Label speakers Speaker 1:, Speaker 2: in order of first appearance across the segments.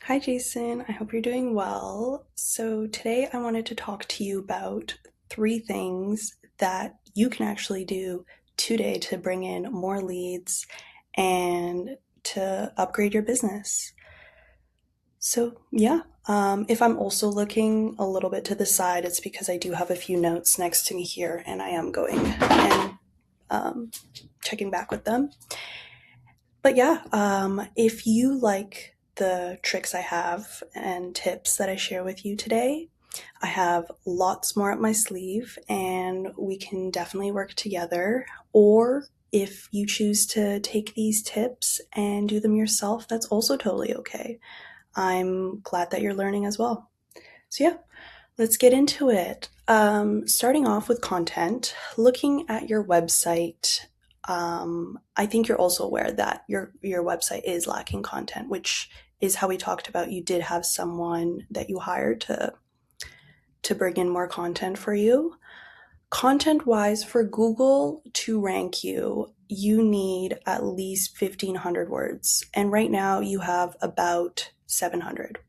Speaker 1: Hi, Jason. I hope you're doing well. So, today I wanted to talk to you about three things that you can actually do today to bring in more leads and to upgrade your business. So, yeah, if I'm also looking a little bit to the side, it's because I do have a few notes next to me here and I am going and um, checking back with them. But yeah, if you like the tricks I have and tips that I share with you today, I have lots more up my sleeve and we can definitely work together. Or if you choose to take these tips and do them yourself, that's also totally okay. I'm glad that you're learning as well. So, yeah, let's get into it. Starting off with content, looking at your website, I think you're also aware that your website is lacking content, which is how we talked about. You did have someone that you hired to bring in more content for you. Content wise, for Google to rank you, you need at least 1,500 words, and right now you have about 700.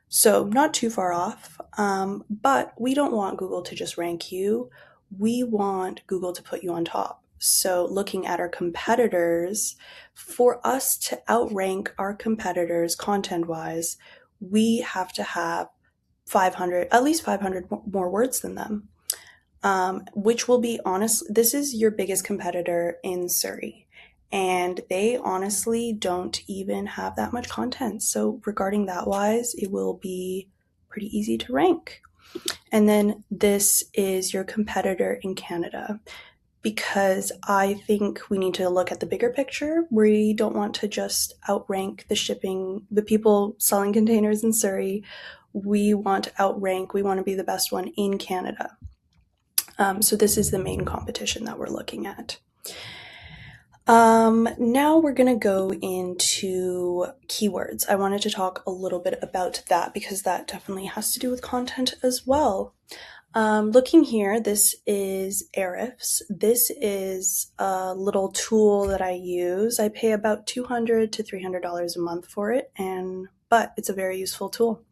Speaker 1: So, not too far off, but we don't want Google to just rank you. We want Google to put you on top. So, looking at our competitors, for us to outrank our competitors content wise, we have to have 500, at least 500 more words than them, which will be honest. This is your biggest competitor in Surrey. And they honestly don't even have that much content. So, regarding that wise, it will be pretty easy to rank. And then this is your competitor in Canada, because I think we need to look at the bigger picture. We don't want to just outrank the people selling containers in Surrey. We want to outrank, we want to be the best one in Canada. So this is the main competition that we're looking at. Now we're going to go into keywords. I wanted to talk a little bit about that because that definitely has to do with content as well. Looking here, this is Ahrefs. This is a little tool that I use. I pay about $200 to $300 a month for it, but it's a very useful tool.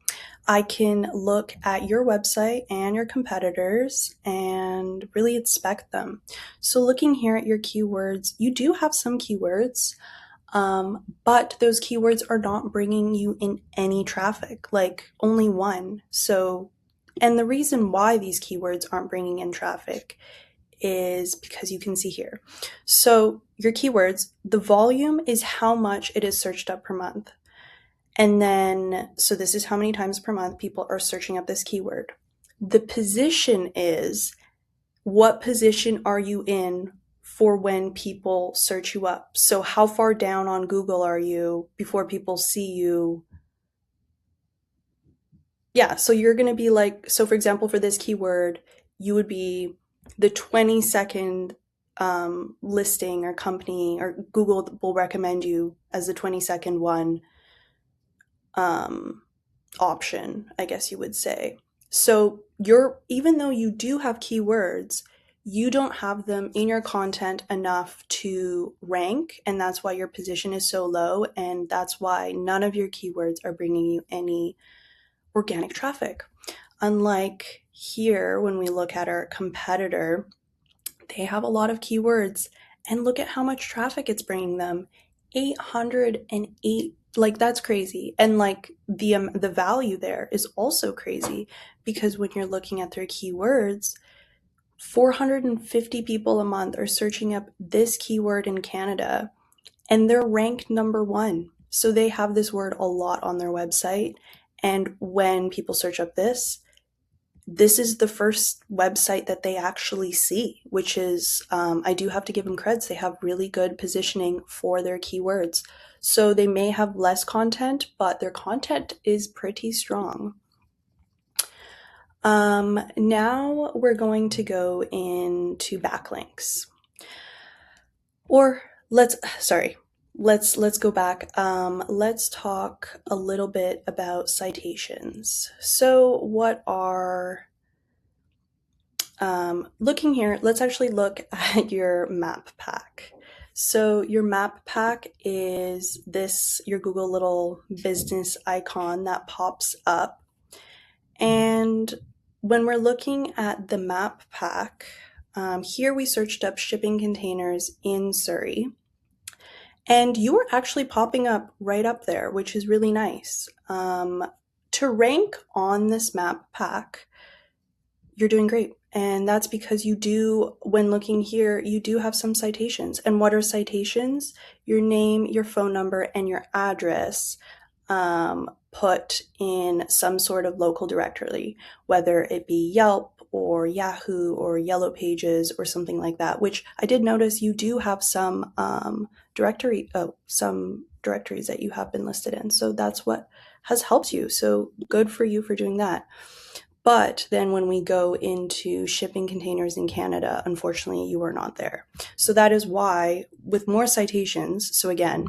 Speaker 1: I can look at your website and your competitors and really inspect them. So, looking here at your keywords, you do have some keywords, but those keywords are not bringing you in any traffic, like only one. So, and the reason why these keywords aren't bringing in traffic is because you can see here. So, your keywords, the volume is how much it is searched up per month. And then, so this is how many times per month people are searching up this keyword. The position is, what position are you in for when people search you up? So how far down on Google are you before people see you? Yeah, so you're going to be like, so for example, for this keyword, you would be the 22nd listing or company, or Google will recommend you as the 22nd one option, I guess you would say. So even though you do have keywords, you don't have them in your content enough to rank, and that's why your position is so low, and that's why none of your keywords are bringing you any organic traffic. Unlike here, when we look at our competitor, they have a lot of keywords, and look at how much traffic it's bringing them. 808, like that's crazy. And like the value there is also crazy, because when you're looking at their keywords, 450 people a month are searching up this keyword in Canada, and they're ranked number 1. So they have this word a lot on their website, and when people search up this is the first website that they actually see, which is, I do have to give them creds. They have really good positioning for their keywords. So they may have less content, but their content is pretty strong. Now we're going to go into backlinks. Or let's go back. Let's talk a little bit about citations. So what are, looking here, let's actually look at your map pack. So your map pack is your Google little business icon that pops up. And when we're looking at the map pack, here we searched up shipping containers in Surrey. And you are actually popping up right up there, which is really nice. To rank on this map pack, you're doing great. And that's because when looking here, you do have some citations. And what are citations? Your name, your phone number, and your address put in some sort of local directory, whether it be Yelp or Yahoo or Yellow Pages or something like that, which I did notice you do have some directories that you have been listed in. So that's what has helped you. So good for you for doing that. But then when we go into shipping containers in Canada, unfortunately, you are not there. So that is why with more citations, so again,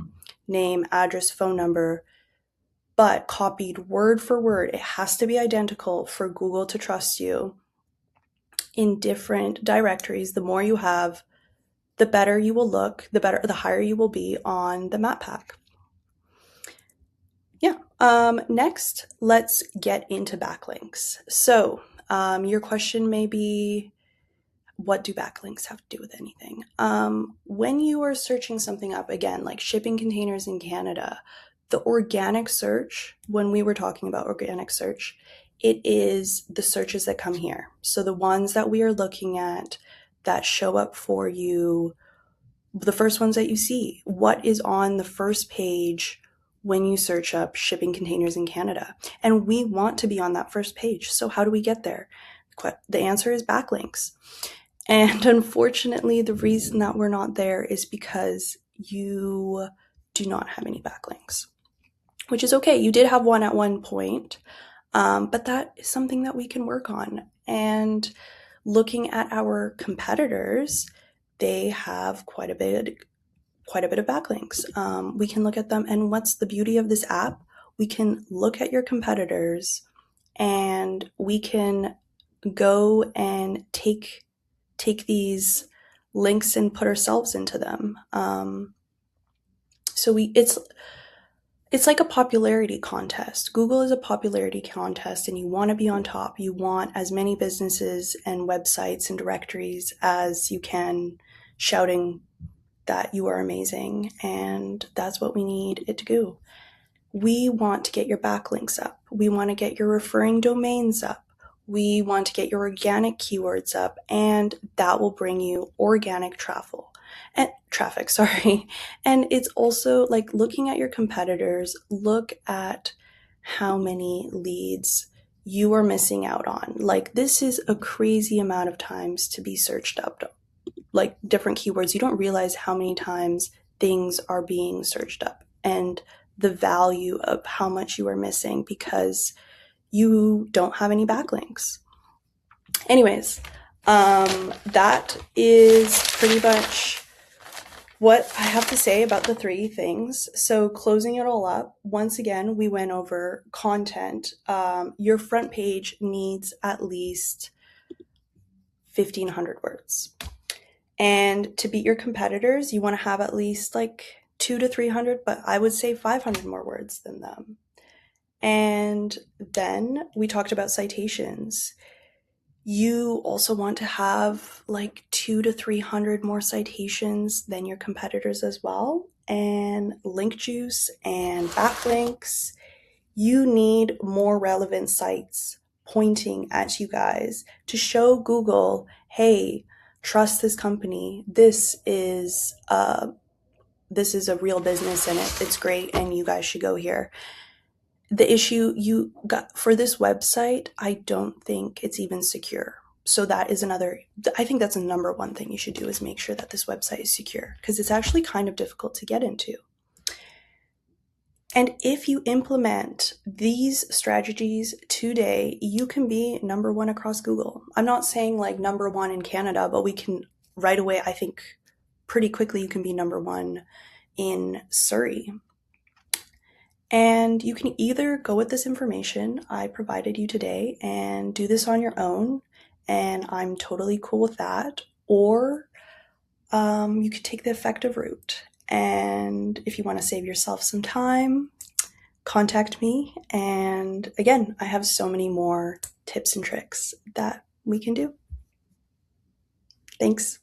Speaker 1: name, address, phone number, but copied word for word, it has to be identical for Google to trust you in different directories. The more you have, the better you will look, the higher you will be on the map pack. Yeah. Next, let's get into backlinks. So your question may be, what do backlinks have to do with anything? When you are searching something up, again, like shipping containers in Canada, the organic search, when we were talking about organic search, it is the searches that come here. So the ones that we are looking at that show up for you, the first ones that you see, what is on the first page when you search up shipping containers in Canada. And we want to be on that first page. So how do we get there? The answer is backlinks. And unfortunately, the reason that we're not there is because you do not have any backlinks, which is okay. You did have one at one point, but that is something that we can work on. And looking at our competitors, they have quite a bit of backlinks. We can look at them, and what's the beauty of this app? We can look at your competitors, and we can go and take these links and put ourselves into them. So it's like a popularity contest. Google is a popularity contest, and you want to be on top. You want as many businesses and websites and directories as you can shouting that you are amazing, and that's what we need it to do. We want to get your backlinks up. We want to get your referring domains up. We want to get your organic keywords up, and that will bring you organic traffic. And it's also like looking at your competitors, look at how many leads you are missing out on. Like, this is a crazy amount of times to be searched up, like different keywords. You don't realize how many times things are being searched up and the value of how much you are missing because you don't have any backlinks. Anyways, that is pretty much what I have to say about the three things. So closing it all up, once again, we went over content. Your front page needs at least 1,500 words. And to beat your competitors, you want to have at least like 200 to 300, but I would say 500 more words than them. And then we talked about citations. You also want to have like 200 to 300 more citations than your competitors as well. And link juice and backlinks. You need more relevant sites pointing at you guys to show Google, hey, trust this company. This is a real business, and it's great, and you guys should go here. The issue you got for this website, I don't think it's even secure. So that is I think that's the number one thing you should do, is make sure that this website is secure, because it's actually kind of difficult to get into. And if you implement these strategies today, you can be number one across Google. I'm not saying like number one in Canada, but we can right away, I think pretty quickly, you can be number one in Surrey. And you can either go with this information I provided you today and do this on your own, and I'm totally cool with that, or you could take the effective route. And if you want to save yourself some time, contact me. And again, I have so many more tips and tricks that we can do. Thanks.